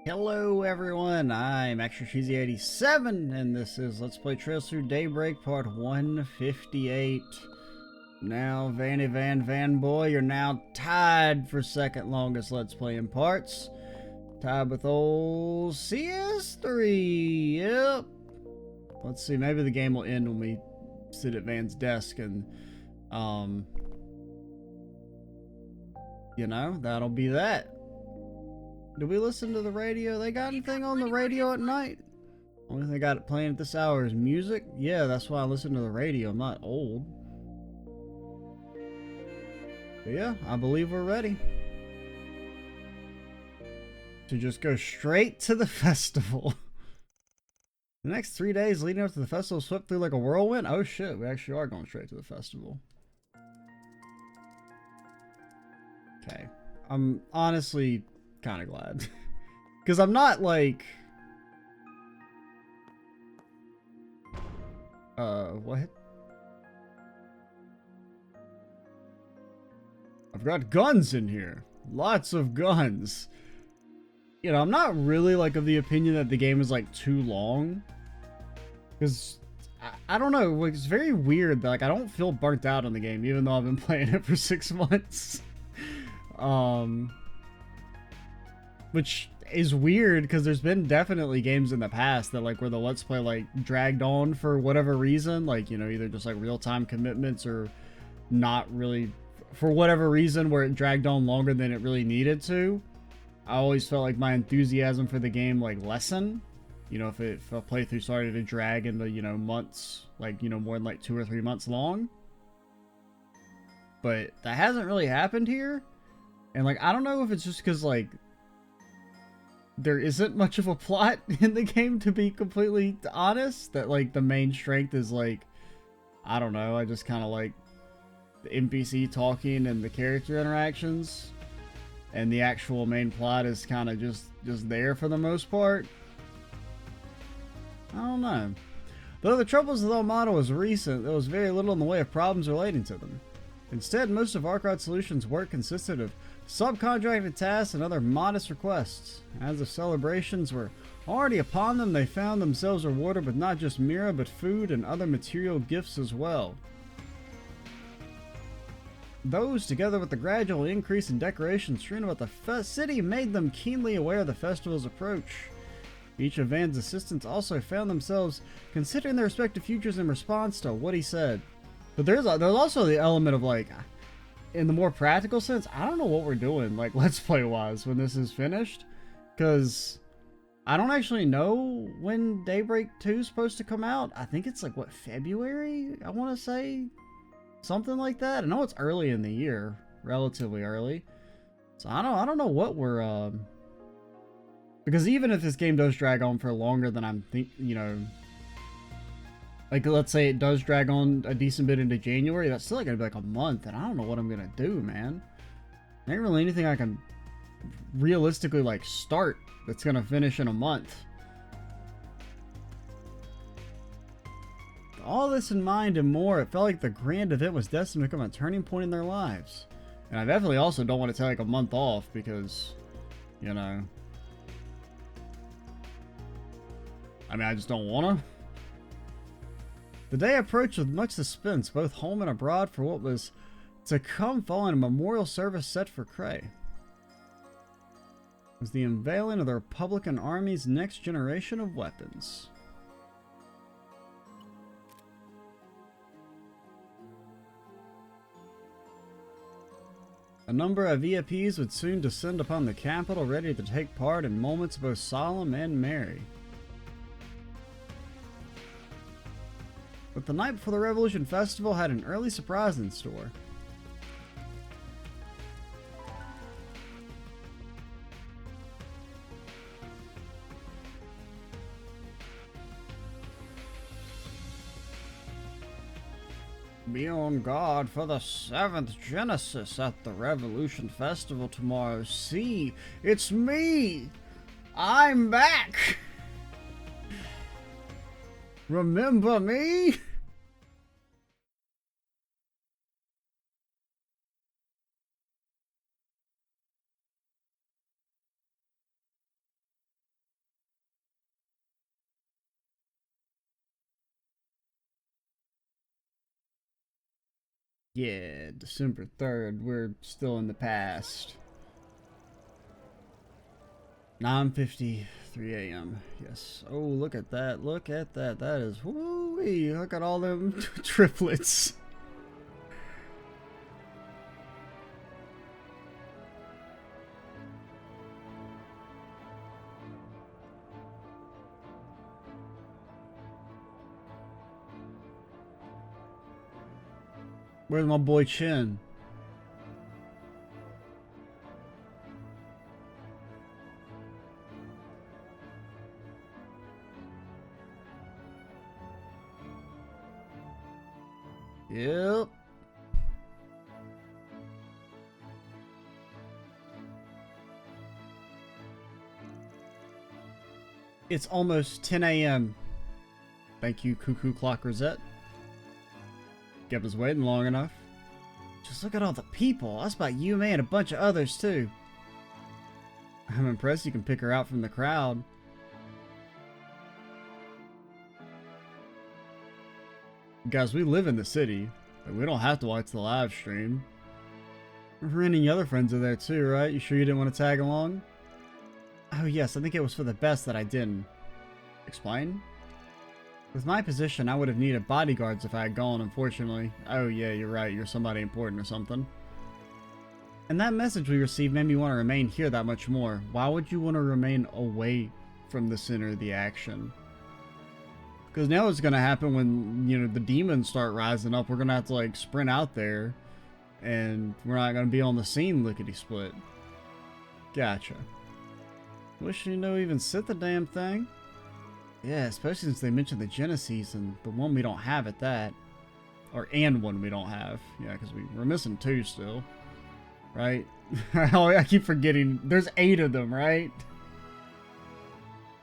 Hello everyone, I'm Extra Cheesy 87 and this is Let's Play Trails Through Daybreak part 158. Now Vanny Van Boy, you're now tied for second longest Let's Play in parts. Tied with old CS3, yep. Let's see, maybe the game will end when we sit at Van's desk and, that'll be that. Do we listen to the radio? They got anything on the radio at night? Only thing they got it playing at this hour is music? Yeah, that's why I listen to the radio. I'm not old. But yeah, I believe we're ready. To just go straight to the festival. The next 3 days leading up to the festival swept through like a whirlwind? Oh shit, we actually are going straight to the festival. Okay. I'm honestly kind of glad. Because I'm not like... what? I've got guns in here. Lots of guns. You know, I'm not really like of the opinion that the game is like too long. Because, I don't know, it's very weird that like I don't feel burnt out on the game even though I've been playing it for 6 months. Which is weird because there's been definitely games in the past that like where the Let's Play like dragged on for whatever reason, like, you know, either just like real-time commitments or not really for whatever reason where it dragged on longer than it really needed to. I always felt like my enthusiasm for the game like lessened, you know, if a playthrough started to drag into, you know, months, like, you know, more than like 2 or 3 months long. But that hasn't really happened here. And like I don't know if it's just because like there isn't much of a plot in the game, to be completely honest, that like the main strength is like, I don't know, I just kind of like the NPC talking and the character interactions, and the actual main plot is kind of just there for the most part. I don't know. Though the troubles with Armada was recent, there was very little in the way of problems relating to them. Instead, most of Arcrod's solutions' work consisted of subcontracted tasks and other modest requests. As the celebrations were already upon them, they found themselves rewarded with not just Mira, but food and other material gifts as well. Those, together with the gradual increase in decorations strewn about the city, made them keenly aware of the festival's approach. Each of Van's assistants also found themselves considering their respective futures in response to what he said. But there's also the element of like, in the more practical sense, I don't know what we're doing, like, Let's Play wise, when this is finished. Because I don't actually know when Daybreak 2 is supposed to come out. I think it's like, what, February? I want to say? Something like that. I know it's early in the year. Relatively early. So I don't know what we're, because even if this game does drag on for longer than I'm you know... Like, let's say it does drag on a decent bit into January, that's still gonna be like a month, and I don't know what I'm gonna do, man. There ain't really anything I can realistically, like, start that's gonna finish in a month. With all this in mind and more, it felt like the grand event was destined to become a turning point in their lives. And I definitely also don't want to take like a month off because, you know... I mean, I just don't wanna. The day approached with much suspense, both home and abroad, for what was to come following a memorial service set for Cray. It was the unveiling of the Republican Army's next generation of weapons. A number of VIPs would soon descend upon the capital, ready to take part in moments both solemn and merry. But the night before the Revolution Festival had an early surprise in store. Be on guard for the 7th Genesis at the Revolution Festival tomorrow. See, it's me! I'm back! Remember me? Yeah, December 3rd. We're still in the past. 9:53 a.m. Yes. Oh, look at that. Look at that. That is... Woo-wee. Look at all them triplets. Where's my boy Chin? Yep. It's almost 10 a.m. Thank you, Cuckoo Clock Rosette. Kept us waiting long enough. Just look at all the people. That's about you, man, and a bunch of others, too. I'm impressed you can pick her out from the crowd. Guys, we live in the city, but we don't have to watch the live stream. Any other friends are there, too, right? You sure you didn't want to tag along? Oh, yes, I think it was for the best that I didn't. Explain? With my position, I would have needed bodyguards if I had gone, unfortunately. Oh yeah, you're right, you're somebody important or something. And that message we received made me want to remain here that much more. Why would you want to remain away from the center of the action? Because now what's going to happen when, you know, the demons start rising up, we're going to have to, like, sprint out there. And we're not going to be on the scene lickety-split. Gotcha. Wish you know even sit the damn thing. Yeah, especially since they mentioned the Genesis and the one we don't have at that. And one we don't have. Yeah, because we're missing 2 still. Right? I keep forgetting. There's 8 of them, right?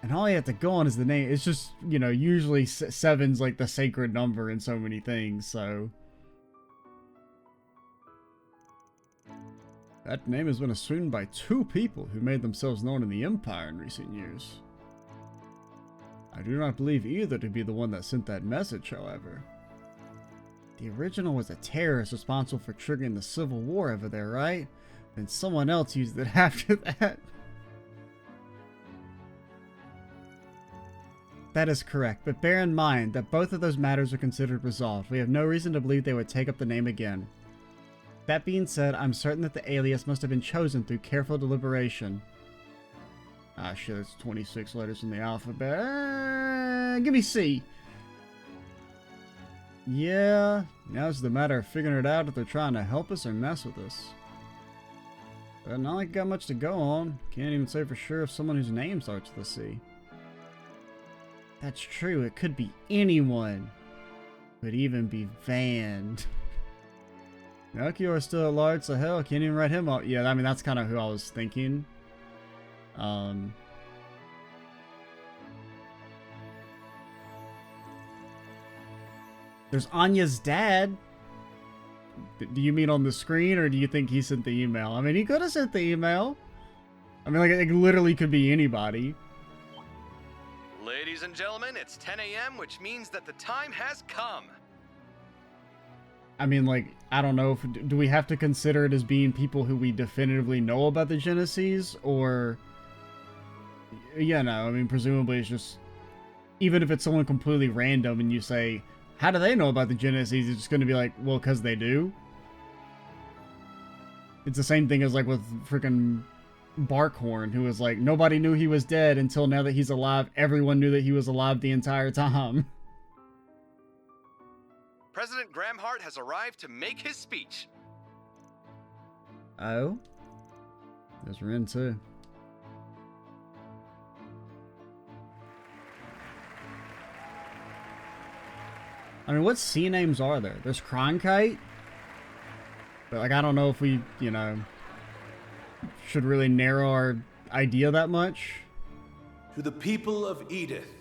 And all you have to go on is the name. It's just, you know, usually 7's like the sacred number in so many things, so. That name has been assumed by 2 people who made themselves known in the Empire in recent years. I do not believe either to be the one that sent that message, however. The original was a terrorist responsible for triggering the Civil War over there, right? Then someone else used it after that. That is correct, but bear in mind that both of those matters are considered resolved. We have no reason to believe they would take up the name again. That being said, I'm certain that the alias must have been chosen through careful deliberation. Ah shit, it's 26 letters in the alphabet. Give me C. Yeah, now it's the matter of figuring it out if they're trying to help us or mess with us. But not like I got much to go on. Can't even say for sure if someone whose name starts with a C. That's true, it could be anyone. Could even be Van. Melchior is still at large, so hell, can't even write him up. Yeah, I mean, that's kind of who I was thinking. There's Anya's dad. Do you mean on the screen, or do you think he sent the email? I mean, he could have sent the email. I mean, like, it literally could be anybody. Ladies and gentlemen, it's 10 a.m., which means that the time has come. I mean, like, I don't know if... Do we have to consider it as being people who we definitively know about the Genesis, or... Yeah, no, I mean, presumably it's just... Even if it's someone completely random and you say, how do they know about the Genesis? It's just going to be like, well, because they do. It's the same thing as, like, with freaking Barkhorn, who was like, nobody knew he was dead until now that he's alive. Everyone knew that he was alive the entire time. President Gramhart has arrived to make his speech. Oh? There's Rin, too. I mean, what sea names are there? There's Cronkite? But, like, I don't know if we, you know, should really narrow our idea that much. To the people of Edith,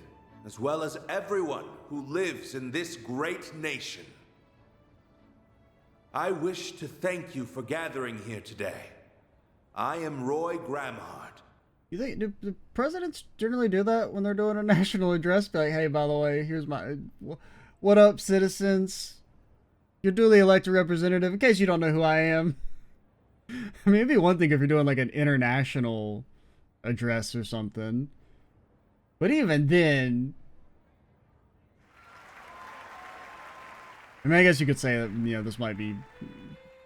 as well as everyone who lives in this great nation, I wish to thank you for gathering here today. I am Roy Gramhart. You think, do presidents generally do that when they're doing a national address? Be like, hey, by the way, here's my... What up, citizens? Your duly elected representative, in case you don't know who I am. I mean, it'd be one thing if you're doing like an international address or something. But even then, I mean, I guess you could say that, you know, this might be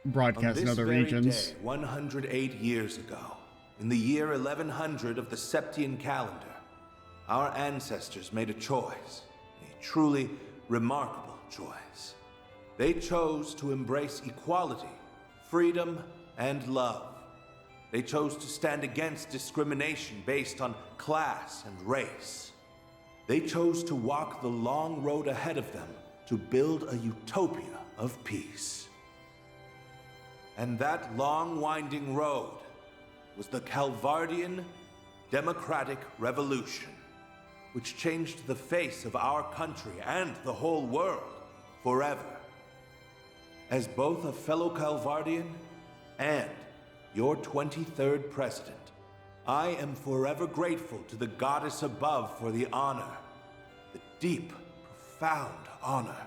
broadcast in other regions. Day, 108 years ago, in the year 1100 of the Septian calendar, our ancestors made a choice, a truly remarkable choice. They chose to embrace equality, freedom, and love. They chose to stand against discrimination based on class and race. They chose to walk the long road ahead of them to build a utopia of peace. And that long winding road was the Calvardian Democratic Revolution, which changed the face of our country and the whole world forever. As both a fellow Calvardian and your 23rd president, I am forever grateful to the goddess above for the honor, the deep, profound honor,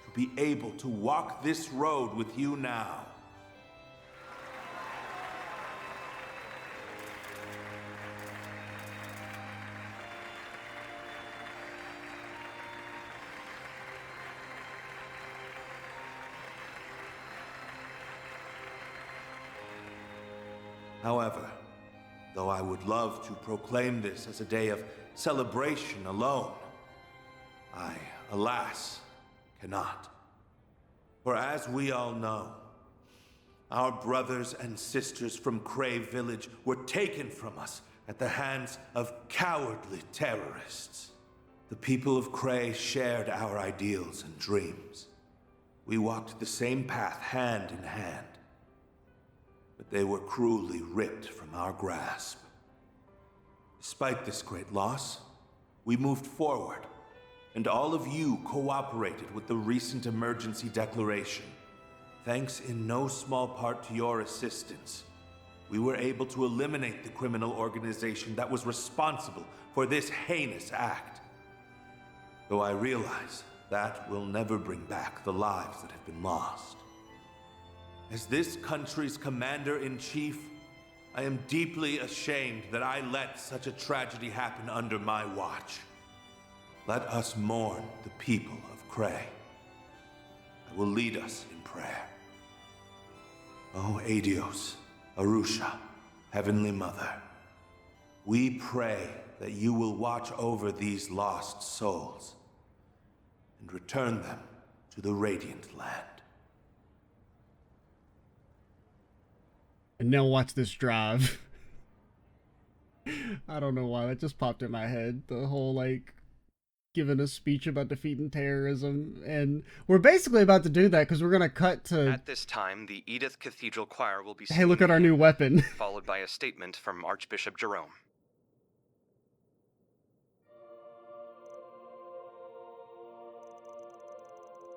to be able to walk this road with you now. However, though I would love to proclaim this as a day of celebration alone, I, alas, cannot. For as we all know, our brothers and sisters from Cray Village were taken from us at the hands of cowardly terrorists. The people of Cray shared our ideals and dreams. We walked the same path hand in hand. But they were cruelly ripped from our grasp. Despite this great loss, we moved forward, and all of you cooperated with the recent emergency declaration. Thanks in no small part to your assistance, we were able to eliminate the criminal organization that was responsible for this heinous act. Though I realize that will never bring back the lives that have been lost. As this country's commander-in-chief, I am deeply ashamed that I let such a tragedy happen under my watch. Let us mourn the people of Cray. I will lead us in prayer. O Adios, Arusha, Heavenly Mother, we pray that you will watch over these lost souls and return them to the Radiant Land. And now watch this drive. I don't know why that just popped in my head. The whole, like, giving a speech about defeating terrorism. And we're basically about to do that because we're going to cut to... At this time, the Edith Cathedral Choir will be Hey, look at our new weapon. followed by a statement from Archbishop Jerome.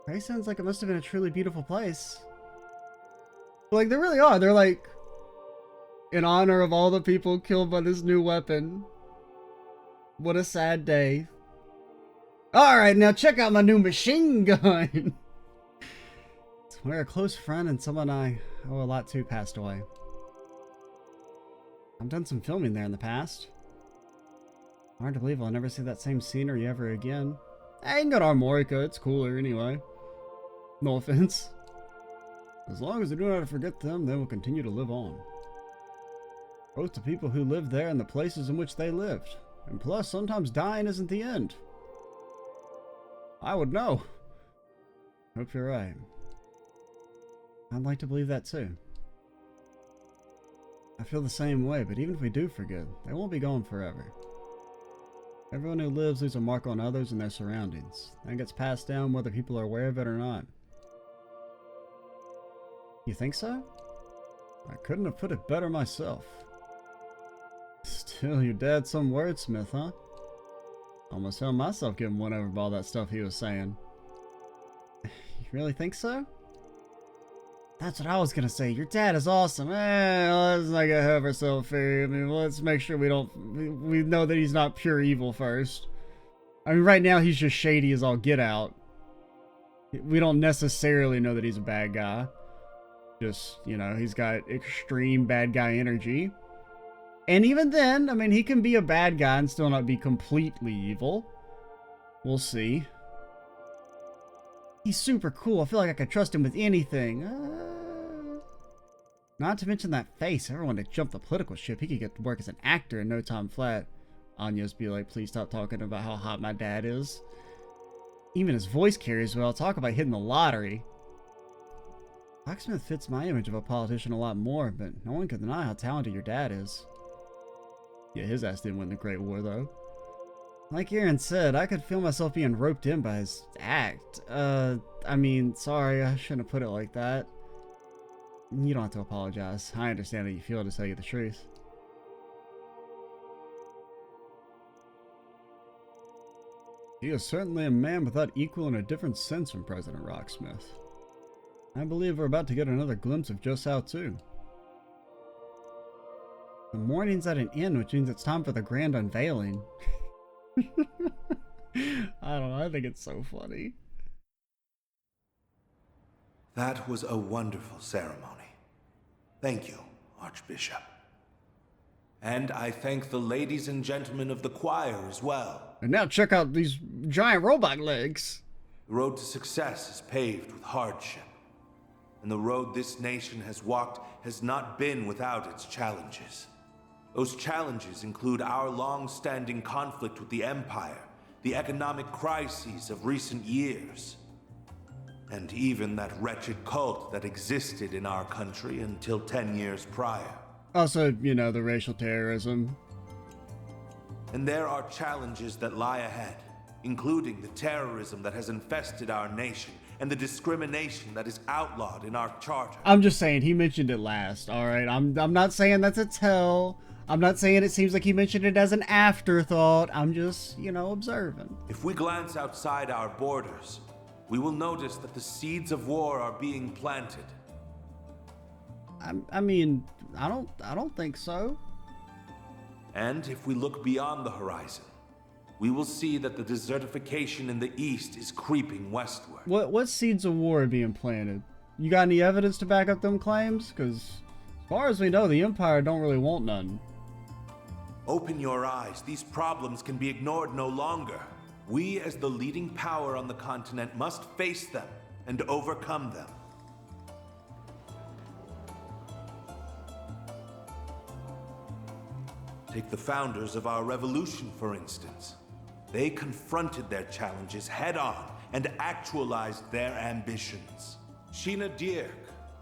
Cray sounds like it must have been a truly beautiful place. Like, they really are. They're like... in honor of all the people killed by this new weapon. What a sad day. Alright, now check out my new machine gun! It's where a close friend and someone I owe a lot to passed away. I've done some filming there in the past. Hard to believe I'll never see that same scenery ever again. I can go to Armorica, it's cooler anyway. No offense. As long as I do not forget them, they will continue to live on. Both the people who lived there and the places in which they lived. And plus, sometimes dying isn't the end. I would know. Hope you're right. I'd like to believe that too. I feel the same way, but even if we do forget, they won't be gone forever. Everyone who lives leaves a mark on others and their surroundings. That gets passed down whether people are aware of it or not. You think so? I couldn't have put it better myself. Still, your dad's some wordsmith, huh? Almost found myself getting won over by all that stuff he was saying. You really think so? That's what I was gonna say. Your dad is awesome. Let's not get ahead of ourselves here. I mean, let's make sure we know that he's not pure evil first. I mean, right now he's just shady as all get out. We don't necessarily know that he's a bad guy. Just, you know, he's got extreme bad guy energy. And even then, I mean, he can be a bad guy and still not be completely evil. We'll see. He's super cool. I feel like I could trust him with anything. Not to mention that face. Everyone that jumped the political ship, he could get to work as an actor in no time flat. Anya's be like, please stop talking about how hot my dad is. Even his voice carries well. Talk about hitting the lottery. Blacksmith fits my image of a politician a lot more, but no one can deny how talented your dad is. Yeah, his ass didn't win the Great War, though. Like Aaron said, I could feel myself being roped in by his act. I mean, sorry, I shouldn't have put it like that. You don't have to apologize. I understand how you feel, to tell you the truth. He is certainly a man without equal in a different sense from President Rocksmith. I believe we're about to get another glimpse of just how too. The morning's at an end, which means it's time for the grand unveiling. I don't know, I think it's so funny. That was a wonderful ceremony. Thank you, Archbishop. And I thank the ladies and gentlemen of the choir as well. And now check out these giant robot legs. The road to success is paved with hardship. And the road this nation has walked has not been without its challenges. Those challenges include our long-standing conflict with the Empire, the economic crises of recent years, and even that wretched cult that existed in our country until 10 years prior. Also, you know, the racial terrorism. And there are challenges that lie ahead, including the terrorism that has infested our nation and the discrimination that is outlawed in our charter. I'm just saying, he mentioned it last, alright? I'm not saying that's a tell. I'm not saying it seems like he mentioned it as an afterthought. I'm just, you know, observing. If we glance outside our borders, we will notice that the seeds of war are being planted. I mean, I don't think so. And if we look beyond the horizon, we will see that the desertification in the east is creeping westward. What seeds of war are being planted? You got any evidence to back up them claims? Because as far as we know, the Empire don't really want none. Open your eyes. These problems can be ignored no longer. We, as the leading power on the continent, must face them and overcome them. Take the founders of our revolution, for instance. They confronted their challenges head-on and actualized their ambitions. Sheena Dierk,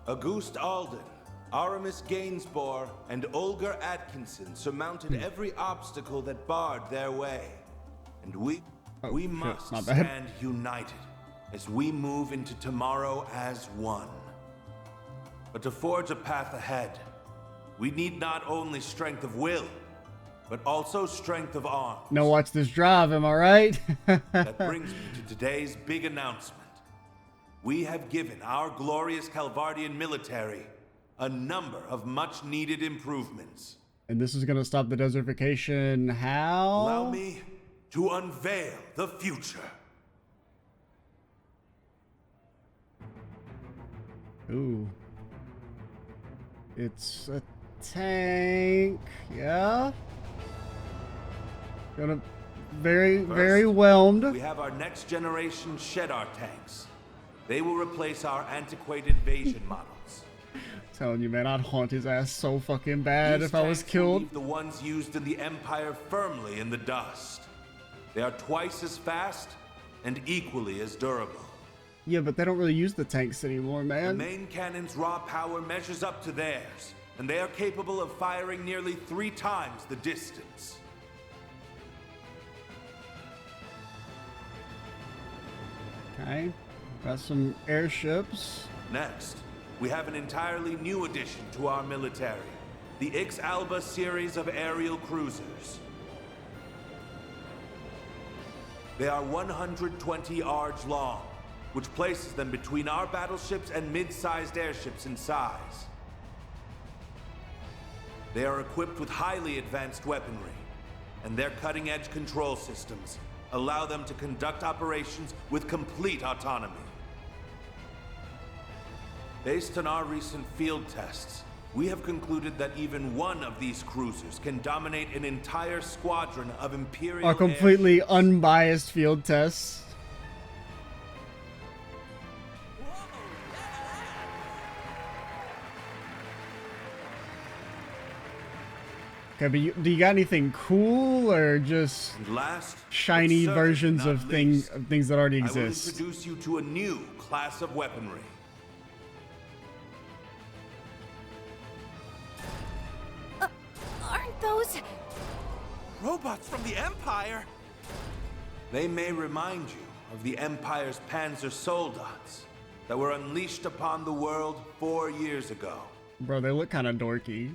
Auguste Alden, Aramis Gainsborough, and Olga Atkinson surmounted every obstacle that barred their way. And we must stand united as we move into tomorrow as one. But to forge a path ahead, we need not only strength of will, but also strength of arms. Now watch this drive, am I right? That brings me to today's big announcement. We have given our glorious Calvardian military a number of much-needed improvements. And this is going to stop the desertification. How? Allow me to unveil the future. Ooh. It's a tank. Yeah? Gonna very whelmed. We have our next generation Shedar tanks. They will replace our antiquated Vasion models. Telling you, man, I'd haunt his ass so fucking bad These if I was tanks will killed. leave the ones used in the Empire firmly in the dust. They are twice as fast and equally as durable. Yeah, but they don't really use the tanks anymore, The man. main cannon's raw power measures up to theirs, and they are capable of firing nearly 3 times the distance. Okay, got some airships. Next, we have an entirely new addition to our military, the Ix Alba series of aerial cruisers. They are 120 ards long, which places them between our battleships and mid-sized airships in size. They are equipped with highly advanced weaponry, and their cutting-edge control systems allow them to conduct operations with complete autonomy. Based on our recent field tests, we have concluded that even one of these cruisers can dominate an entire squadron of Imperial Are completely airships. unbiased field tests. Okay, but do you got anything cool or just And last, shiny but certainly versions not of least, things that already I will exist? introduce you to a new class of weaponry. Aren't those... Robots from the Empire? They may remind you of the Empire's Panzer Soldats that were unleashed upon the world 4 years ago. Bro, they look kind of dorky.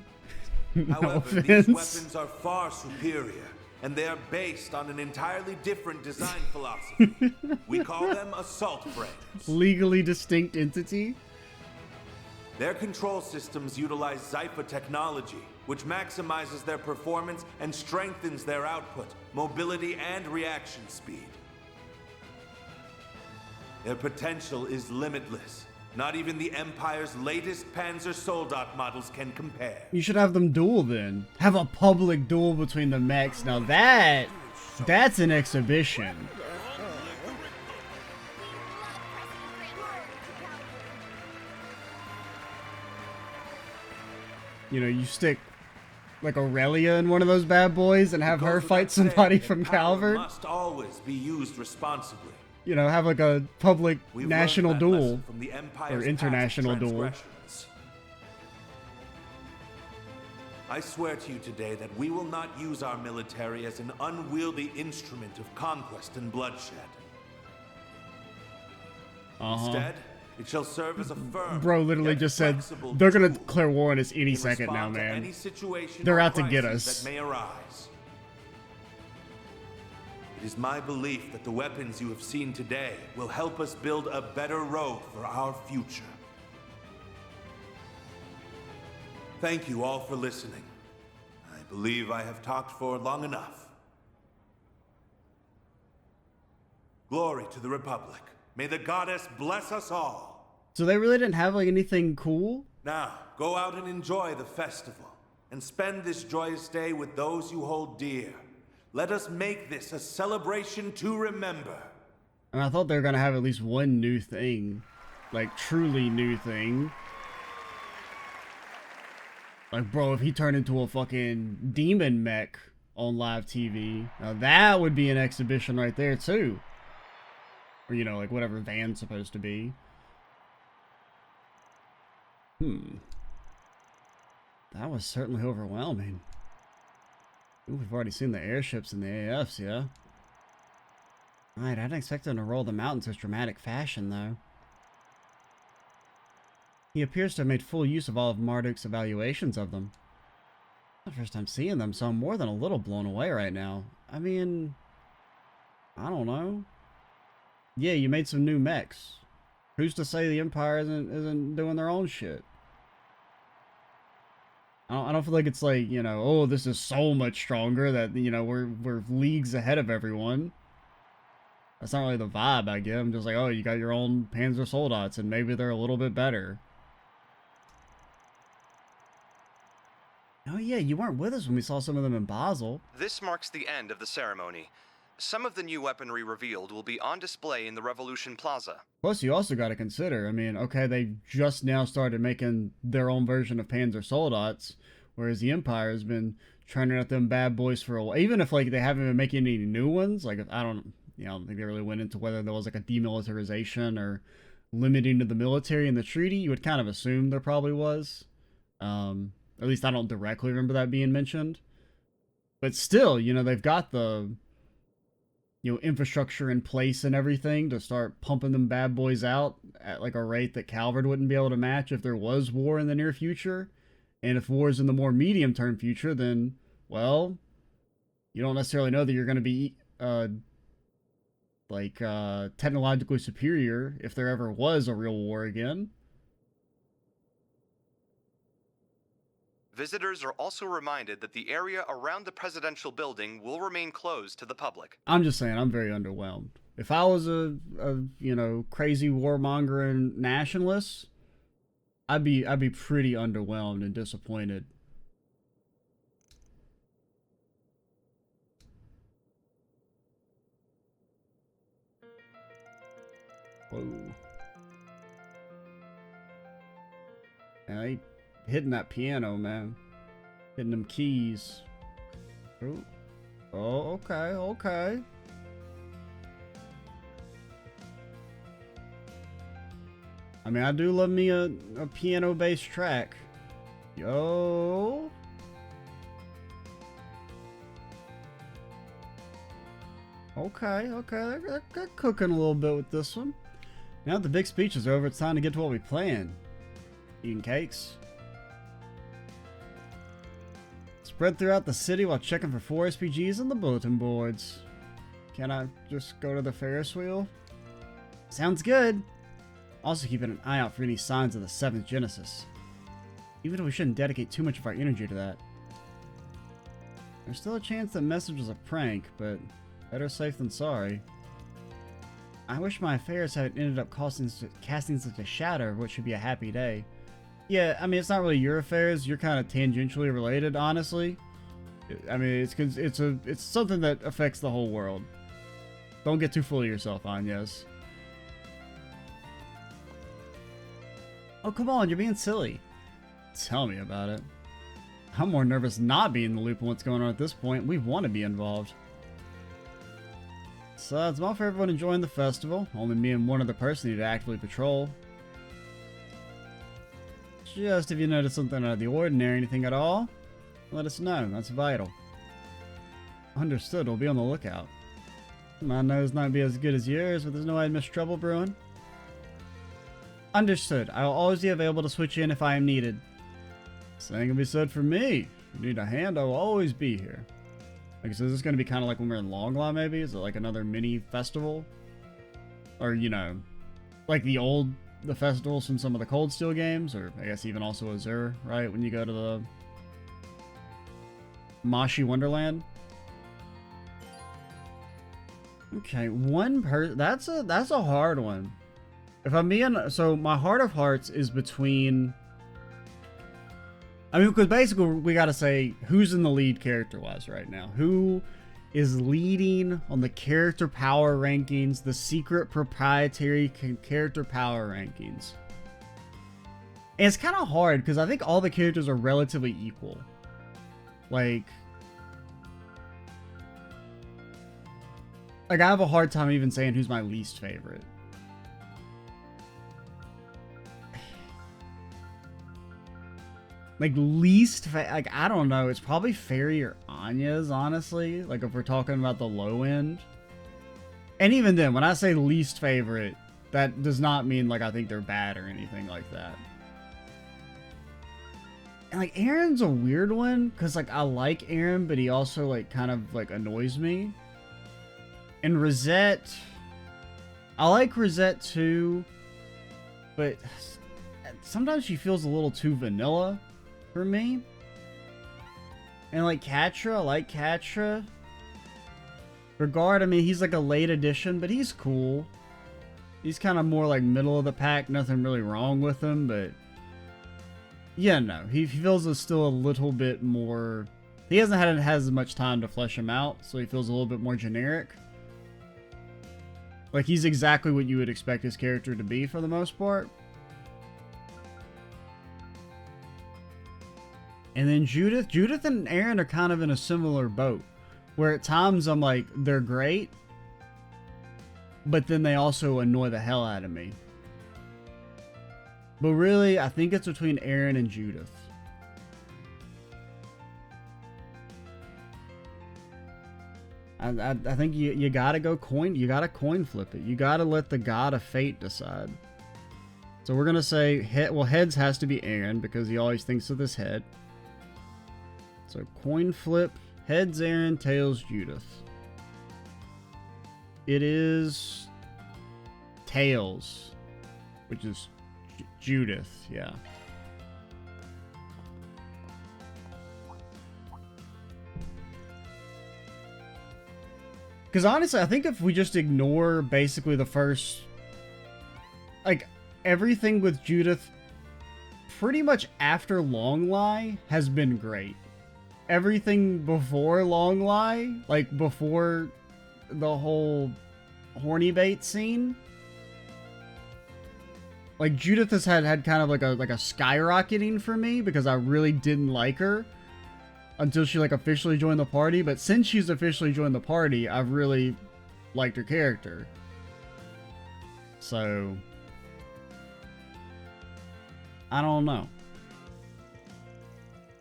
No However, these offense. weapons are far superior, and they are based on an entirely different design philosophy. We call them assault frames. Legally distinct entity? Their control systems utilize Zypha technology, which maximizes their performance and strengthens their output, mobility, and reaction speed. Their potential is limitless. Not even the Empire's latest Panzer Soldat models can compare. You should have them duel then. Have a public duel between the mechs. Now that's an exhibition. You know, you stick like Aurelia in one of those bad boys and have her Goes fight without saying somebody that from power Calvard. must always be used responsibly. You know, have like a public We've national learned that duel. lesson from the Empire's Or international past duel. transgressions. I swear to you today that we will not use our military as an unwieldy instrument of conquest and bloodshed. Instead, it shall serve as a firm, Bro literally yet just said flexible they're gonna tool declare war on us any to second now, respond to man. any situation They're or out to get crisis us. that may arise. It is my belief that the weapons you have seen today will help us build a better road for our future. Thank you all for listening. I believe I have talked for long enough. Glory to the Republic. May the goddess bless us all. So they really didn't have like anything cool? Now, go out and enjoy the festival, and spend this joyous day with those you hold dear. Let us make this a celebration to remember. And I thought they were gonna have at least one new thing. Like, truly new thing. Like, bro, if he turned into a fucking demon mech on live TV, now that would be an exhibition right there, too. Or, you know, like whatever Van's supposed to be. That was certainly overwhelming. Ooh, we've already seen the airships and the AFs, yeah? Right, I didn't expect them to roll them out in such dramatic fashion, though. He appears to have made full use of all of Marduk's evaluations of them. It's the first time seeing them, so I'm more than a little blown away right now. I mean, I don't know. Yeah, you made some new mechs. Who's to say the Empire isn't doing their own shit? I don't feel like it's like, you know, oh, this is so much stronger that, you know, we're leagues ahead of everyone. That's not really the vibe I get. I'm just like, oh, you got your own Panzer Soldats, and maybe they're a little bit better. Oh yeah, you weren't with us when we saw some of them in Basel. This marks the end of the ceremony. Some of the new weaponry revealed will be on display in the Revolution Plaza. Plus, you also got to consider, I mean, okay, they just now started making their own version of Panzer Soldats, whereas the Empire has been churning out them bad boys for a while. Even if, like, they haven't been making any new ones, like, I don't think they really went into whether there was, like, a demilitarization or limiting to the military in the treaty. You would kind of assume there probably was. At least I don't directly remember that being mentioned. But still, you know, they've got the, you know, infrastructure in place and everything to start pumping them bad boys out at like a rate that Calvard wouldn't be able to match if there was war in the near future. And if war is in the more medium term future, then, well, you don't necessarily know that you're going to be technologically superior if there ever was a real war again. Visitors are also reminded that the area around the presidential building will remain closed to the public. I'm just saying, I'm very underwhelmed. If I was a you know, crazy warmongering nationalist, I'd be pretty underwhelmed and disappointed. Whoa. I hitting that piano, man. Hitting them keys. Oh, oh, okay, okay. I mean, I do love me a piano-based track. Yo. Okay, okay, they're cooking a little bit with this one. Now that the big speech is over, it's time to get to what we planned. Eating cakes. Spread throughout the city while checking for 4 SPGs on the bulletin boards. Can I just go to the Ferris wheel? Sounds good. Also keeping an eye out for any signs of the 7th Genesis. Even if we shouldn't dedicate too much of our energy to that. There's still a chance that message was a prank, but better safe than sorry. I wish my affairs hadn't ended up casting such a shadow of what should be a happy day. Yeah, I mean, it's not really your affairs. You're kind of tangentially related, honestly. I mean, it's something that affects the whole world. Don't get too full of yourself, Agnes. Oh, come on, you're being silly. Tell me about it. I'm more nervous not being in the loop of what's going on at this point. We want to be involved. So, it's not for everyone enjoying the festival. Only me and one other person need to actively patrol. Just if you notice something out of the ordinary, anything at all, let us know. That's vital. Understood. We'll be on the lookout. My nose might be as good as yours, but there's no way I'd miss trouble brewing. Understood. I will always be available to switch in if I am needed. Same can be said for me. If you need a hand, I will always be here. Like, so is this going to be kind of like when we're in Longlaw, maybe? Is it like another mini festival? Or, you know, like the festivals from some of the Cold Steel games? Or I guess even also Azure, right? When you go to the Mashi Wonderland? Okay, that's a hard one. If I'm being, so my heart of hearts is between, I mean, because basically we gotta say who's in the lead character-wise right now. Who is leading on the character power rankings, the secret proprietary character power rankings. And it's kind of hard because I think all the characters are relatively equal. Like I have a hard time even saying who's my least favorite. Like, like, I don't know. It's probably Fairy or Anya's, honestly. Like, if we're talking about the low end. And even then, when I say least favorite, that does not mean, like, I think they're bad or anything like that. And, like, Aaron's a weird one. Because, like, I like Aaron, but he also, like, kind of, like, annoys me. And Rosette, I like Rosette, too. But sometimes she feels a little too vanilla for me. And like Catra, I like Catra. Regard, I mean, he's like a late addition, but he's cool. He's kind of more like middle of the pack, nothing really wrong with him, but yeah, no, he feels still a little bit more, he hasn't had as much time to flesh him out, so he feels a little bit more generic. Like, he's exactly what you would expect his character to be for the most part. And then Judith and Aaron are kind of in a similar boat, where at times I'm like, they're great, but then they also annoy the hell out of me. But really, I think it's between Aaron and Judith. I think you gotta go coin, you gotta coin flip it. You gotta let the god of fate decide. So we're gonna say, heads has to be Aaron, because he always thinks of this head. So coin flip, heads Aaron, tails Judith. It is tails, which is Judith, yeah. Because honestly, I think if we just ignore basically the first, like, everything with Judith pretty much after Long Lie has been great. Everything before Long Lie, like before the whole horny bait scene, like Judith has had kind of like a skyrocketing for me because I really didn't like her until she like officially joined the party. But since she's officially joined the party, I've really liked her character. So I don't know.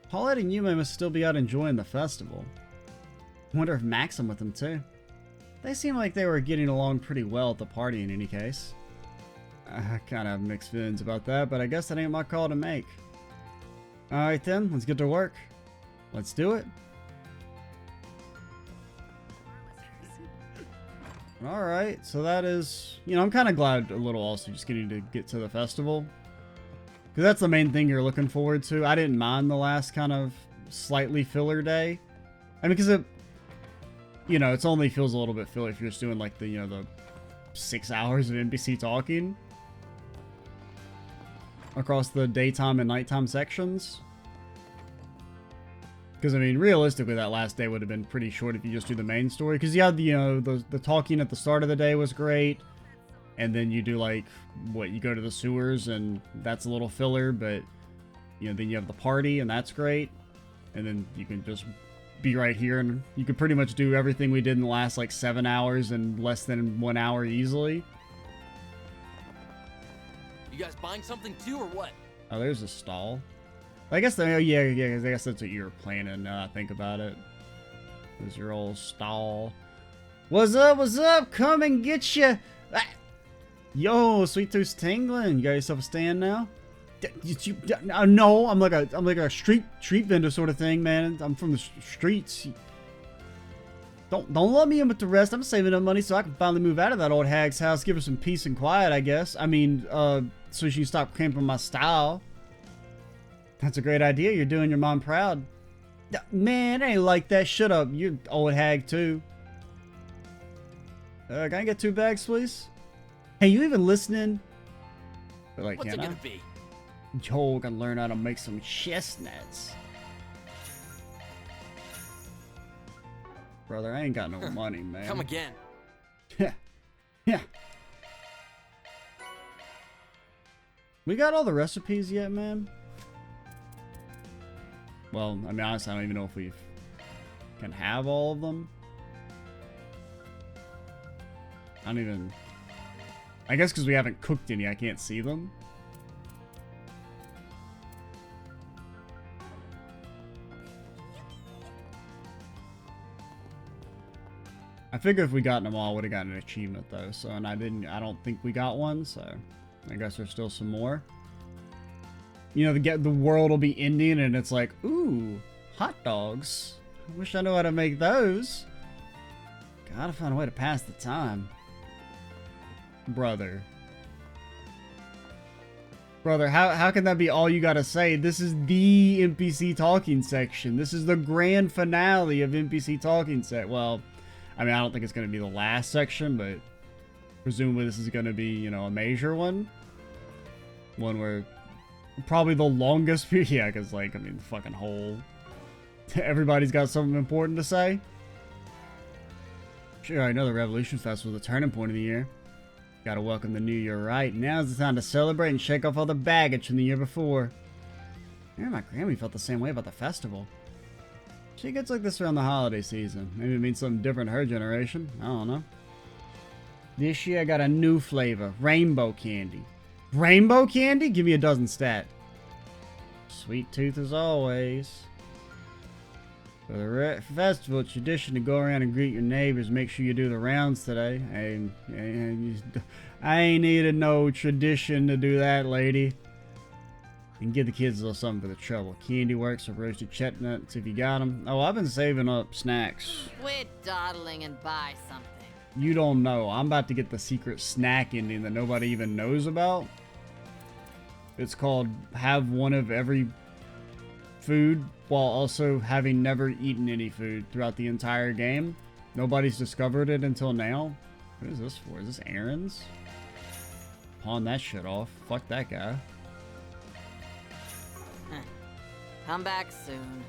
Paulette and Yume must still be out enjoying the festival. Wonder if Maxim with them too. They seem like they were getting along pretty well at the party in any case. I kind of have mixed feelings about that, but I guess that ain't my call to make. Alright then, let's get to work. Let's do it. Alright, so that is... You know, I'm kind of glad a little also just getting to get to the festival. Because that's the main thing you're looking forward to. I didn't mind the last kind of slightly filler day. I mean, because it... You know, it only feels a little bit filler if you're just doing like the, you know, the 6 hours of NPC talking across the daytime and nighttime sections. Because, I mean, realistically, that last day would have been pretty short if you just do the main story. Because you had, you know, the talking at the start of the day was great. And then you do, like, what, you go to the sewers, and that's a little filler. But, you know, then you have the party, and that's great. And then you can just be right here, and you could pretty much do everything we did in the last, like, 7 hours in less than 1 hour easily. You guys buying something too, or what? Oh, there's a stall. I guess, yeah, I guess that's what you were planning, now I think about it. There's your old stall. What's up, what's up? Come and get you. Ah. Yo, Sweet Tooth's tingling. You got yourself a stand now? No, I'm like a street vendor sort of thing, man. I'm from the streets. Don't let me in with the rest. I'm saving up money so I can finally move out of that old hag's house, give her some peace and quiet, I guess. I mean, so she can stop cramping my style. That's a great idea. You're doing your mom proud. Man, it ain't like that. Shut up. You're old hag too. Can I get 2 bags, please? Hey, you even listening? Like, what's it gonna be? Yo, gonna learn how to make some chestnuts. Brother, I ain't got no money, man. Come again. Yeah. Yeah. We got all the recipes yet, man? Well, I mean, honestly, I don't even know if we can have all of them. I don't even... I guess because we haven't cooked any, I can't see them. I figure if we gotten them all, I would have gotten an achievement though. So, and I don't think we got one. So, I guess there's still some more. You know, the world will be ending, and it's like, ooh, hot dogs. I wish I knew how to make those. Gotta find a way to pass the time. Brother, how can that be all you gotta say? This is the NPC talking section. This is the grand finale of NPC talking set. Well, I mean, I don't think it's gonna be the last section, but presumably this is gonna be, you know, a major one. One where probably the longest period. Yeah, because, like, I mean, the fucking whole... Everybody's got something important to say. Sure, I know the Revolution Festival was the turning point of the year. Gotta welcome the new year right. Now's the time to celebrate and shake off all the baggage from the year before. Yeah, my Grammy felt the same way about the festival. She gets like this around the holiday season. Maybe it means something different to her generation. I don't know. This year I got a new flavor. Rainbow candy. Rainbow candy? Give me a dozen stat. Sweet tooth as always. For the festival, it's tradition to go around and greet your neighbors. Make sure you do the rounds today. I ain't needed no tradition to do that, lady. And give the kids a little something for the trouble. Candy works or roasted chestnuts if you got them. Oh, I've been saving up snacks. Quit dawdling and buy something. You don't know. I'm about to get the secret snack ending that nobody even knows about. It's called have one of every food while also having never eaten any food throughout the entire game. Nobody's discovered it until now. What is this for? Is this Aaron's? Pawn that shit off. Fuck that guy. Come back soon.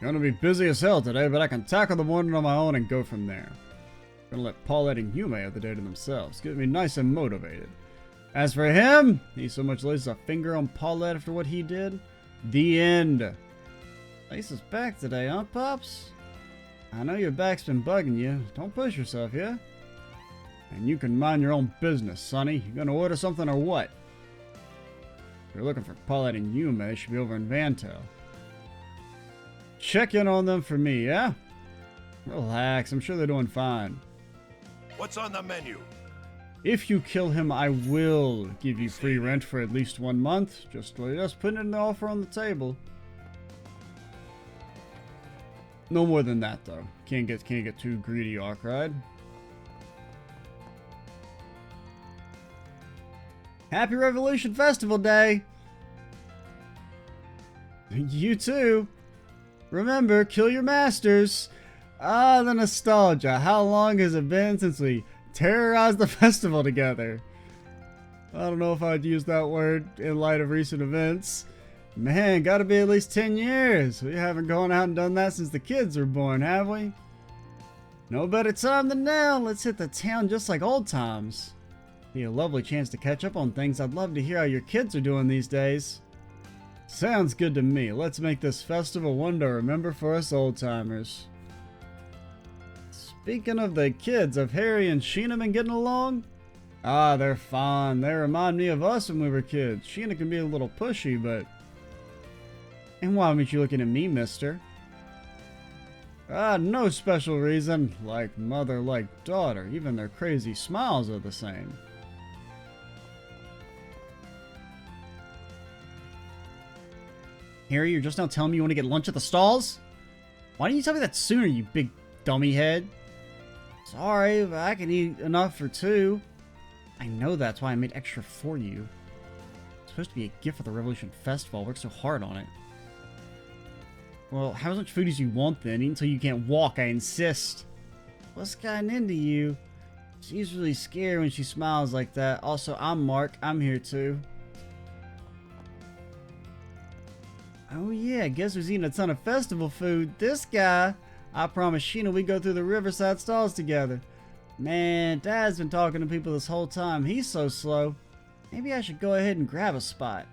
Gonna be busy as hell today, but I can tackle the morning on my own and go from there. Gonna let Paulette and Yume have the day to themselves, get me nice and motivated. As for him, he so much lays a finger on Paulette after what he did. The end. Ace is back today, huh, Pops? I know your back's been bugging you. Don't push yourself, yeah? And you can mind your own business, Sonny. You gonna order something or what? If you're looking for Paulette and Yume, they should be over in Vantel. Check in on them for me, yeah? Relax, I'm sure they're doing fine. What's on the menu? If you kill him, I will give you free rent for at least 1 month. Just putting an offer on the table. No more than that, though. Can't get too greedy, Arkride. Happy Revolution Festival Day! You too! Remember, kill your masters! Ah, the nostalgia. How long has it been since we terrorized the festival together? I don't know if I'd use that word in light of recent events. Man, gotta be at least 10 years. We haven't gone out and done that since the kids were born, have we? No better time than now. Let's hit the town just like old times. Be a lovely chance to catch up on things. I'd love to hear how your kids are doing these days. Sounds good to me. Let's make this festival one to remember for us old-timers. Speaking of the kids, have Harry and Sheena been getting along? Ah, they're fine. They remind me of us when we were kids. Sheena can be a little pushy, but... And why aren't you looking at me, mister? Ah, no special reason. Like mother, like daughter. Even their crazy smiles are the same. Harry, you're just now telling me you want to get lunch at the stalls? Why didn't you tell me that sooner, you big dummy head? Sorry, but I can eat enough for 2. I know that's why I made extra for you. It's supposed to be a gift for the Revolution Festival. I worked so hard on it. Well, have as much food as you want then. Eat until you can't walk, I insist. What's gotten into you? She's really scared when she smiles like that. Also, I'm Mark. I'm here too. Oh yeah, guess who's eating a ton of festival food? This guy! I promised Sheena we'd go through the Riverside stalls together. Man, Dad's been talking to people this whole time. He's so slow. Maybe I should go ahead and grab a spot.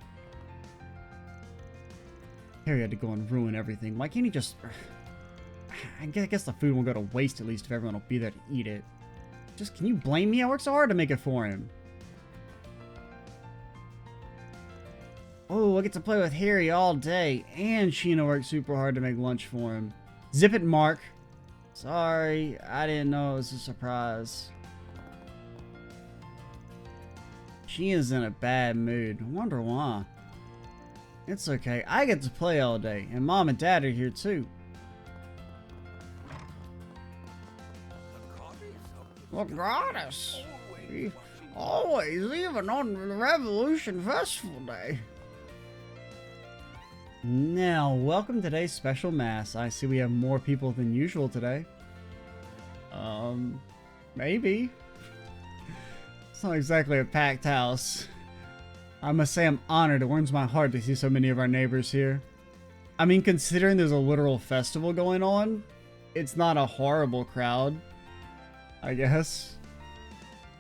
Harry had to go and ruin everything. Why can't he just... I guess the food won't go to waste at least if everyone will be there to eat it. Just, can you blame me? I worked so hard to make it for him. Oh, I get to play with Harry all day, and Sheena worked super hard to make lunch for him. Zip it, Mark. Sorry, I didn't know it was a surprise. Sheena's in a bad mood. I wonder why. It's okay, I get to play all day, and Mom and Dad are here too. The goddess! Always, even on the Revolution Festival Day. Now, welcome to today's special mass. I see we have more people than usual today. Maybe. It's not exactly a packed house. I must say I'm honored. It warms my heart to see so many of our neighbors here. I mean, considering there's a literal festival going on, it's not a horrible crowd, I guess.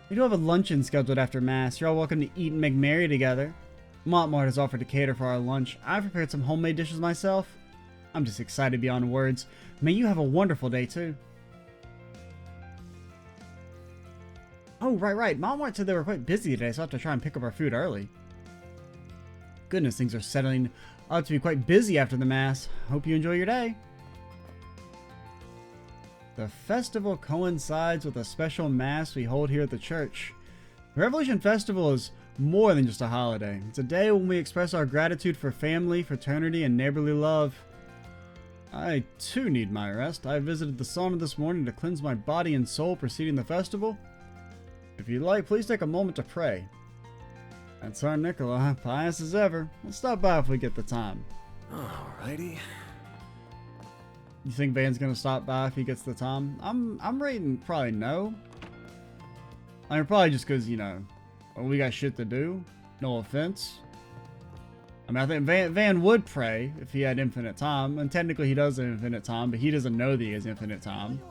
We do have a luncheon scheduled after mass. You're all welcome to eat and make merry together. Montmart has offered to cater for our lunch. I've prepared some homemade dishes myself. I'm just excited beyond words. May you have a wonderful day too. Oh, right. Montmart said they were quite busy today, so I have to try and pick up our food early. Goodness, things are settling up to be quite busy after the mass. Hope you enjoy your day. The festival coincides with a special mass we hold here at the church. The Revolution Festival is more than just a holiday. It's a day when we express our gratitude for family, fraternity, and neighborly love. I too need my rest. I visited the sauna this morning to cleanse my body and soul preceding the festival. If you'd like, please take a moment to pray. That's our Nicola, pious as ever. We'll stop by if we get the time. Alrighty. You think Van's gonna stop by if he gets the time? I'm rating probably no. I mean, probably just because, you know, we got shit to do. No offense. I mean, I think Van would pray if he had infinite time, and technically he does have infinite time, but he doesn't know that he has infinite time.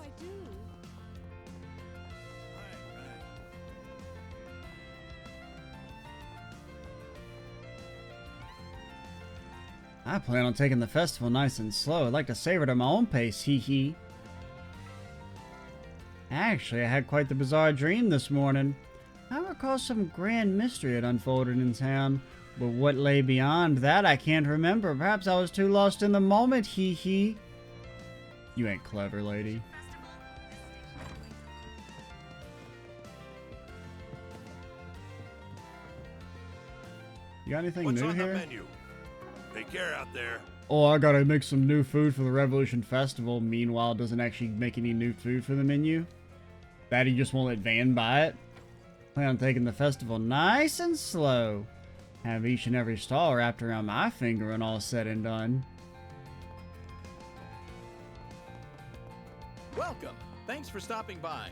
I plan on taking the festival nice and slow. I'd like to savor it at my own pace, hee hee. Actually, I had quite the bizarre dream this morning. I recall some grand mystery had unfolded in town, but what lay beyond that I can't remember. Perhaps I was too lost in the moment, hee hee. You ain't clever, lady. You got anything What's new on here? the menu? Take care out there. Oh, I gotta make some new food for the Revolution Festival. Meanwhile, it doesn't actually make any new food for the menu. That he just won't let Van buy it. Plan on taking the festival nice and slow. Have each and every stall wrapped around my finger when all said and done. Welcome. Thanks for stopping by.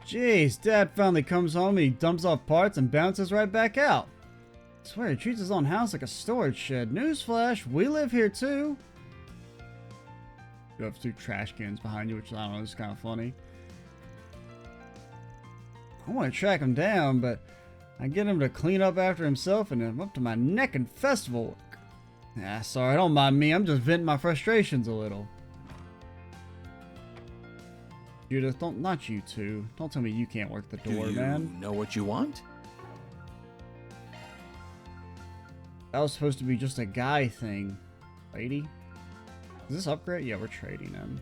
Jeez, Dad finally comes home and he dumps off parts and bounces right back out. I swear, he treats his own house like a storage shed. Newsflash, we live here too. You have 2 trash cans behind you, which I don't know, is kind of funny. I want to track him down, but I get him to clean up after himself and I'm up to my neck in festival work. Ah, sorry, don't mind me. I'm just venting my frustrations a little. Judith, not you two. Don't tell me you can't work the door, Do you man. know what you want? That was supposed to be just a guy thing. Lady? Is this upgrade? Yeah, we're trading him.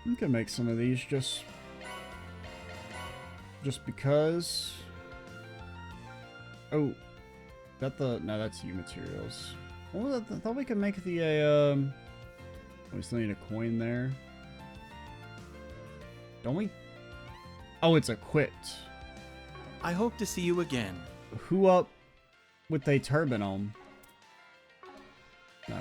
We can make some of these just because. Oh, no, that's you materials. What was that? I thought we could make the we still need a coin there. Don't we? Oh, it's equipped. I hope to see you again. Who up with a turban on? No.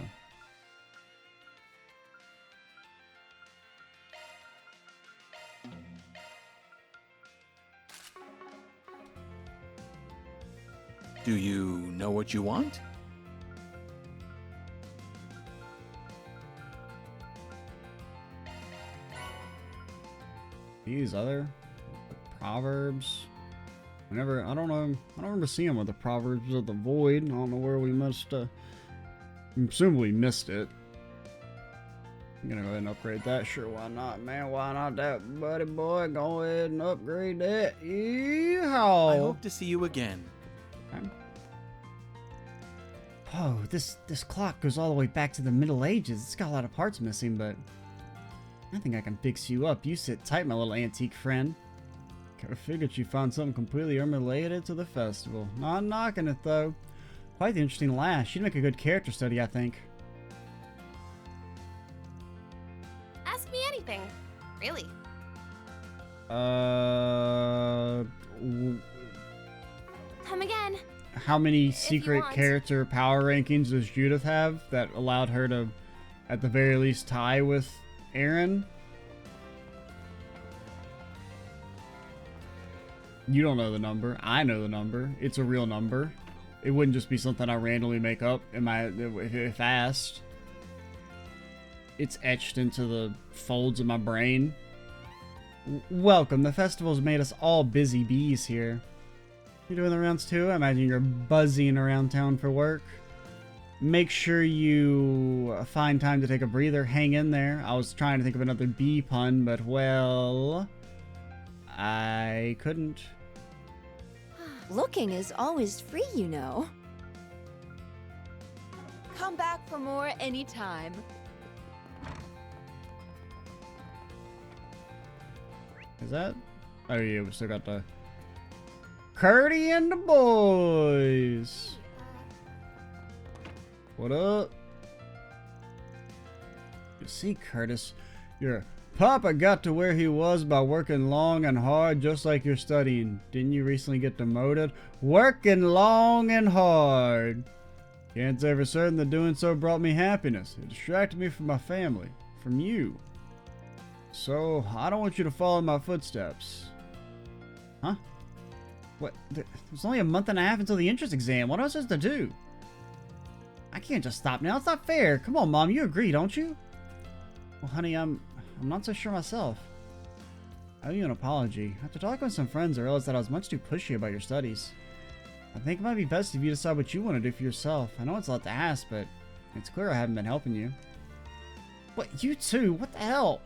Do you know what you want? These other proverbs. I don't know. I don't remember seeing them with the Proverbs of the Void. I don't know where we must. I'm assuming we missed it. I'm gonna go ahead and upgrade that. Sure, why not, man? Why not that, buddy boy? Go ahead and upgrade that. Yeehaw! I hope to see you again. Okay. Oh, this clock goes all the way back to the Middle Ages. It's got a lot of parts missing, but I think I can fix you up. You sit tight, my little antique friend. I figured you found something completely unrelated to the festival. Not knocking it, though. Quite the interesting lass. She'd make a good character study, I think. Ask me anything. Really. Come again. How many secret character power rankings does Judith have that allowed her to, at the very least, tie with Aaron? You don't know the number. I know the number. It's a real number. It wouldn't just be something I randomly make up if asked. It's etched into the folds of my brain. Welcome. The festival's made us all busy bees here. You doing the rounds too? I imagine you're buzzing around town for work. Make sure you find time to take a breather. Hang in there. I was trying to think of another bee pun, but well, I couldn't. Looking is always free, you know. Come back for more anytime. Is that? Oh yeah, we still got the Curdy and the boys. What up? You see, Curtis, your papa got to where he was by working long and hard, just like you're studying. Didn't you recently get demoted? Working long and hard. Can't say for certain that doing so brought me happiness. It distracted me from my family, from you. So, I don't want you to follow in my footsteps. Huh? What? There's only a month and a half until the entrance exam. What am I supposed to do? I can't just stop now. It's not fair. Come on, Mom. You agree, don't you? Well, honey, I'm not so sure myself. I owe you an apology. After talking with some friends, I realized that I was much too pushy about your studies. I think it might be best if you decide what you want to do for yourself. I know it's a lot to ask, but it's clear I haven't been helping you. What? You too? What the hell?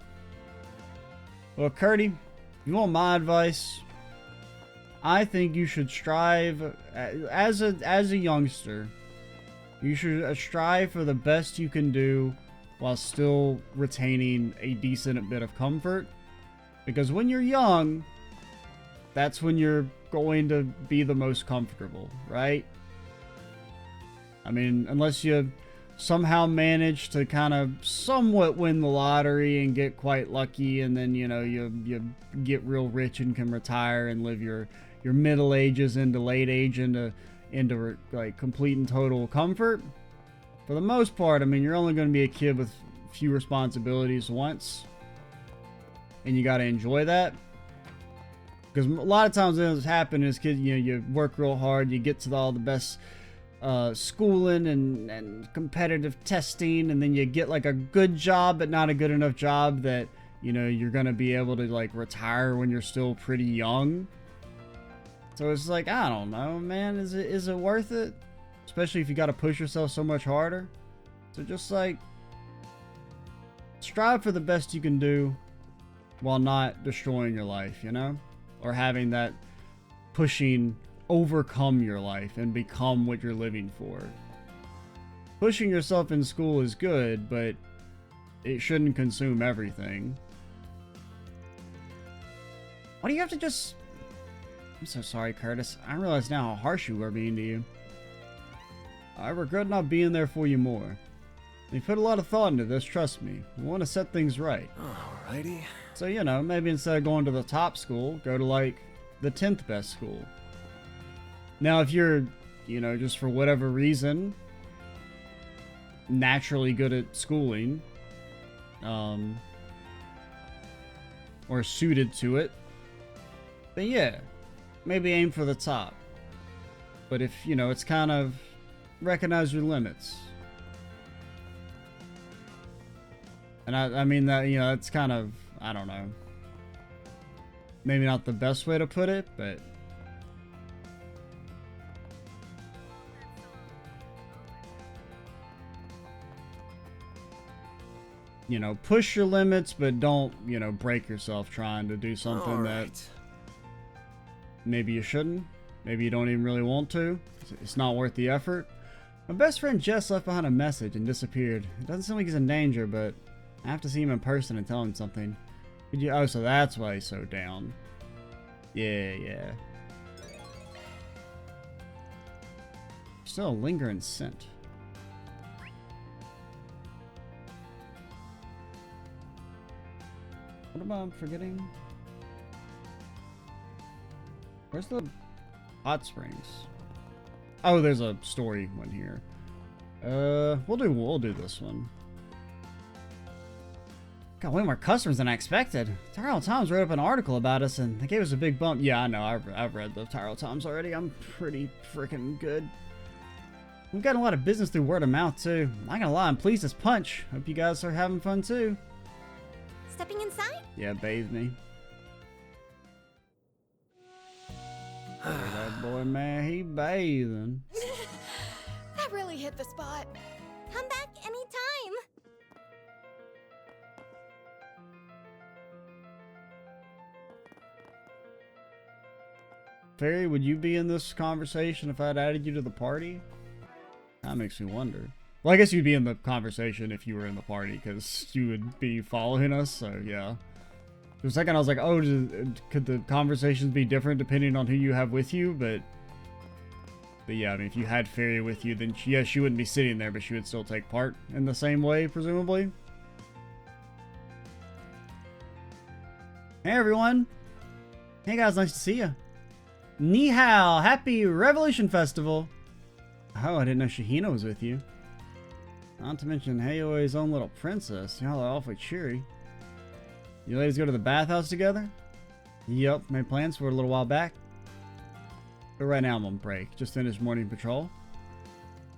Well, Curdy, if you want my advice, I think you should strive, as a youngster, you should strive for the best you can do while still retaining a decent bit of comfort. Because when you're young, that's when you're going to be the most comfortable, right? I mean, unless you somehow manage to kind of somewhat win the lottery and get quite lucky, and then, you know, you get real rich and can retire and live your middle ages into late age into like complete and total comfort. For the most part, I mean, you're only going to be a kid with few responsibilities once, and you got to enjoy that. Because a lot of times what happens is, kids, you know, you work real hard, you get to all the best schooling and competitive testing, and then you get like a good job but not a good enough job that, you know, you're gonna be able to like retire when you're still pretty young. So it's like, I don't know, man, is it worth it? Especially if you got to push yourself so much harder. So just like strive for the best you can do while not destroying your life, you know, or having that pushing overcome your life and become what you're living for. Pushing yourself in school is good, but it shouldn't consume everything. Why do you have to just... I'm so sorry, Curtis. I realize now how harsh you were being to you. I regret not being there for you more. You put a lot of thought into this, trust me. We want to set things right. Alrighty. So, you know, maybe instead of going to the top school, go to like the 10th best school. Now, if you're, you know, just for whatever reason, naturally good at schooling, or suited to it, then yeah, maybe aim for the top. But if, you know, it's kind of recognize your limits. And I mean that, you know, it's kind of, I don't know, maybe not the best way to put it, but you know, push your limits, but don't, you know, break yourself trying to do something that maybe you shouldn't. Maybe you don't even really want to. It's not worth the effort. My best friend Jess left behind a message and disappeared. It doesn't seem like he's in danger, but I have to see him in person and tell him something. Could you? Oh, so that's why he's so down. Yeah. Still a lingering scent. What am I forgetting? Where's the hot springs? Oh, there's a story one here. We'll do this one. Got way more customers than I expected. Tyrell Times wrote up an article about us and they gave us a big bump. Yeah, I know. I've read the Tyrell Times already. I'm pretty freaking good. We've gotten a lot of business through word of mouth too. I'm not gonna lie, I'm pleased as punch. Hope you guys are having fun too. Stepping inside? Yeah, bathe me. That boy, man, he bathing. That really hit the spot. Come back anytime. Fairy, would you be in this conversation if I'd added you to the party? That makes me wonder. Well, I guess you'd be in the conversation if you were in the party, because you would be following us, so yeah. For a second, I was like, oh, could the conversations be different depending on who you have with you? But yeah, I mean, if you had Fairy with you, then yeah, she wouldn't be sitting there, but she would still take part in the same way, presumably. Hey, everyone. Hey, guys, nice to see you. Ni hao, happy Revolution Festival. Oh, I didn't know Shahina was with you. Not to mention Hayoi's own little princess. Y'all are awfully cheery. You ladies go to the bathhouse together? Yup, made plans for it a little while back. But right now I'm on break. Just finished morning patrol.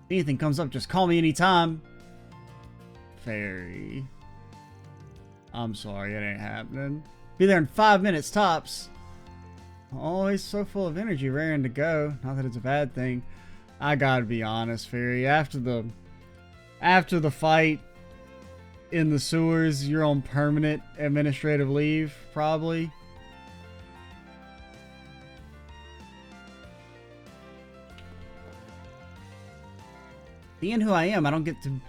If anything comes up, just call me anytime. Fairy. I'm sorry, it ain't happening. Be there in 5 minutes tops. Always so full of energy, raring to go. Not that it's a bad thing. I gotta be honest, Fairy. After the fight in the sewers, you're on permanent administrative leave, probably. Being who I am, I don't get to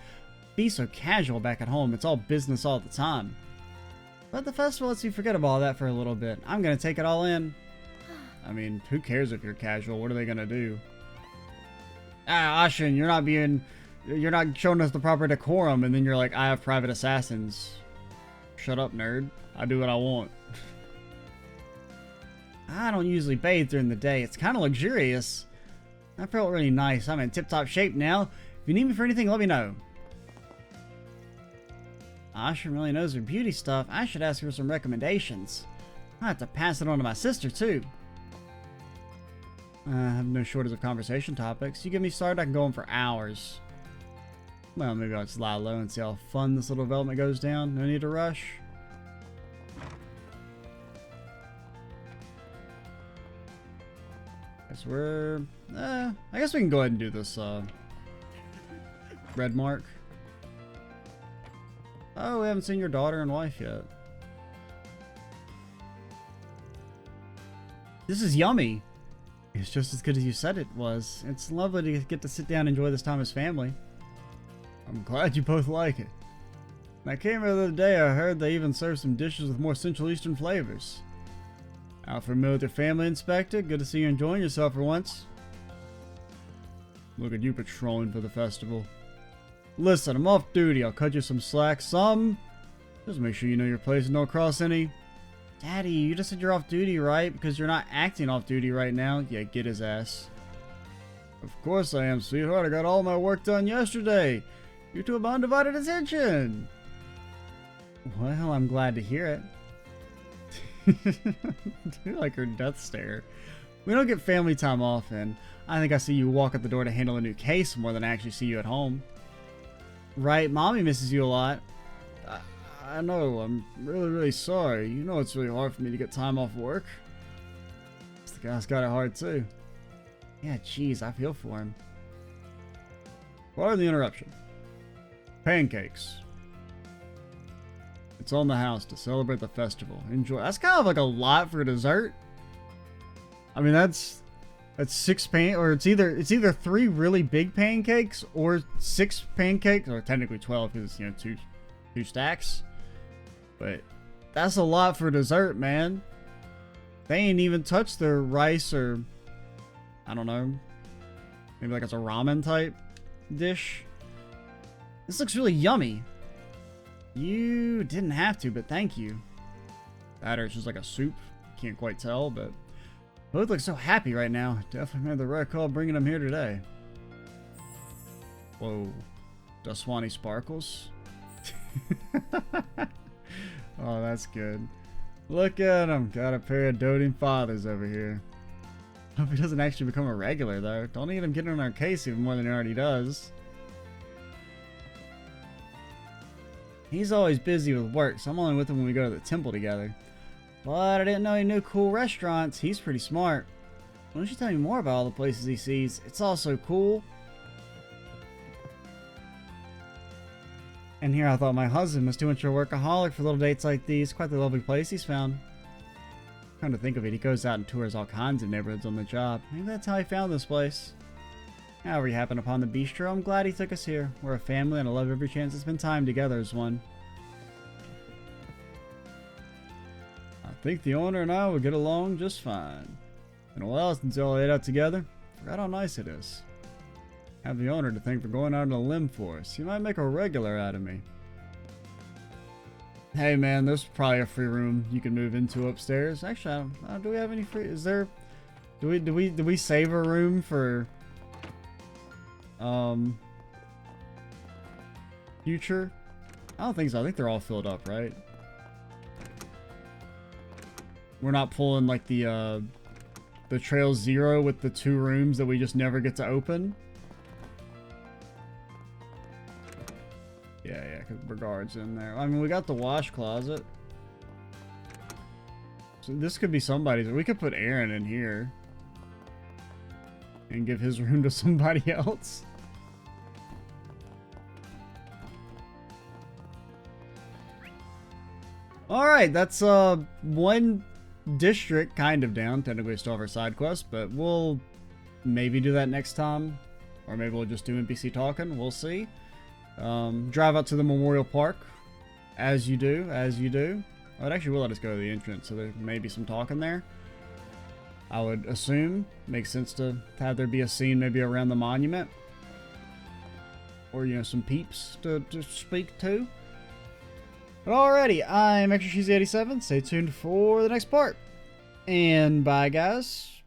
be so casual back at home. It's all business all the time. But the festival lets you forget about all that for a little bit. I'm gonna take it all in. I mean, who cares if you're casual? What are they gonna do? Ah, Ashin, you're not showing us the proper decorum, and then you're like, I have private assassins. Shut up, nerd. I do what I want. I don't usually bathe during the day. It's kind of luxurious. I felt really nice. I'm in tip-top shape now. If you need me for anything, let me know. Ashin really knows her beauty stuff. I should ask her some recommendations. I have to pass it on to my sister, too. I have no shortage of conversation topics. You get me started, I can go on for hours. Well, maybe I'll just lie low and see how fun this little development goes down. No need to rush. I guess we can go ahead and do this, red mark. Oh, we haven't seen your daughter and wife yet. This is yummy. It's just as good as you said it was. It's lovely to get to sit down and enjoy this time as family. I'm glad you both like it. When I came here the other day, I heard they even serve some dishes with more Central Eastern flavors. Out for a meal with your family, Inspector? Good to see you enjoying yourself for once. Look at you patrolling for the festival. Listen, I'm off duty. I'll cut you some slack. Just make sure you know your place and don't cross any. Daddy, you just said you're off duty, right? Because you're not acting off duty right now. Yeah, get his ass. Of course I am, sweetheart. I got all my work done yesterday. You two have my undivided attention. Well, I'm glad to hear it. Like her death stare. We don't get family time often. I think I see you walk out the door to handle a new case more than I actually see you at home. Right, Mommy misses you a lot. I know, I'm really sorry. You know it's really hard for me to get time off work. This guy's got it hard too. Yeah, jeez, I feel for him. Pardon the interruption. Pancakes. It's on the house to celebrate the festival. Enjoy. That's kind of like a lot for dessert. I mean, that's 6 or it's either 3 really big pancakes or 6 pancakes, or technically 12 because, you know, two stacks. But that's a lot for dessert, man. They ain't even touched their rice or, I don't know, maybe like it's a ramen type dish. This looks really yummy. You didn't have to, but thank you. That or it's just like a soup. Can't quite tell, but both look so happy right now. Definitely made the right call bringing them here today. Whoa. Daswani sparkles? Oh, that's good. Look at him. Got a pair of doting fathers over here. Hope he doesn't actually become a regular, though. Don't need him getting on our case even more than he already does. He's always busy with work, so I'm only with him when we go to the temple together. But I didn't know he knew cool restaurants. He's pretty smart. Why don't you tell me more about all the places he sees? It's all so cool. And here I thought my husband was too much of a workaholic for little dates like these. Quite the lovely place he's found. Come to think of it, he goes out and tours all kinds of neighborhoods on the job. Maybe that's how he found this place. However he happened upon the bistro, I'm glad he took us here. We're a family and I love every chance to spend time together as one. I think the owner and I will get along just fine. Been a while since y'all ate out together. Forgot how nice it is. Have the owner to thank for going out on a limb for us. He might make a regular out of me. Hey man, there's probably a free room you can move into upstairs. Actually, do we have any free? Is there? Do we save a room for Future? I don't think so. I think they're all filled up, right? We're not pulling like the Trail 0 with the 2 rooms that we just never get to open. Yeah, because Brigard's in there. I mean, we got the wash closet. So this could be somebody's. We could put Aaron in here. And give his room to somebody else. Alright, that's one district kind of down. Technically we still have our side quest, but we'll maybe do that next time. Or maybe we'll just do NPC talking. We'll see. Drive out to the Memorial Park. As you do. Oh, it actually will let us go to the entrance, so there may be some talking there. I would assume. Makes sense to have there be a scene maybe around the monument. Or, you know, some peeps to speak to. But alrighty, I'm Extra Cheesy 87. Stay tuned for the next part. And bye, guys.